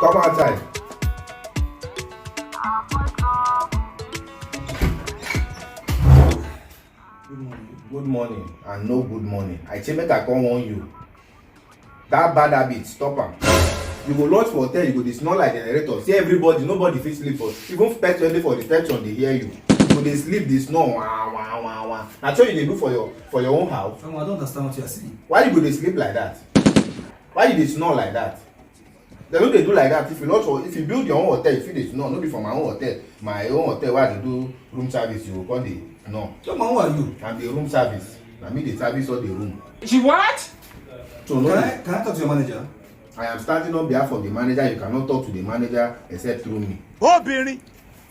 Come outside. Good morning and no good morning. I say make I come warn you. That bad habit, stop am. You go lodge for hotel, you go dey snore like generator. See everybody, nobody fit sleep for. Even pet only for reception dey hear you. You go dey sleep, dey snore, wah wah wah wah. Na so you dey do for your own house. I don't understand what you are saying. Why you go dey sleep like that? Why you dey snore like that? They no dey do like that. If you build your own hotel, you fit dey snore. No be for my own hotel. My own hotel where I dey do room service, you go come dey snore. So man, who are you? I'm the room service. Na me dey service all the room. She what? So no. Can I talk to your manager? I am standing on behalf of the manager. You cannot talk to the manager except through me. Oh, Berry.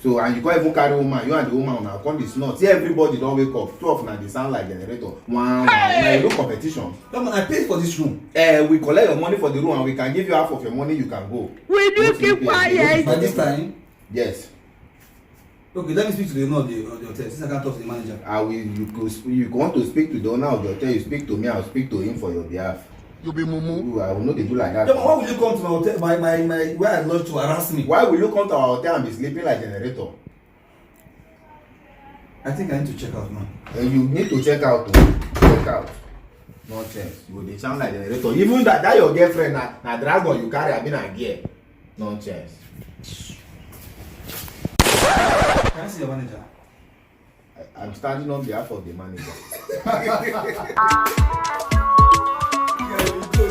So and you can't even carry woman. You and the woman now come dey snore. See everybody don wake up. Two of una dey sound like generator. One. Na you no competition. No man, I paid for this room. We collect your money for the room and we can give you half of your money. You can go. Will you keep quiet? By this time? Yes. Okay, let me speak to the owner of the hotel since I can't talk to the manager. You want to speak to the owner of the hotel, you speak to me, I'll speak to him for your behalf. You be mumu. I will not do like that. No, why would you come to my hotel, my where I lodge to harass me? Why will you come to our hotel and be sleeping like generator? I think I need to check out now. You need to check out. Check out. Nonsense. You dey sound like generator. Even that your girlfriend na dragon you carry abi na gear. Nonsense. Can I see your manager? I'm standing on behalf of the manager. Yeah, you do.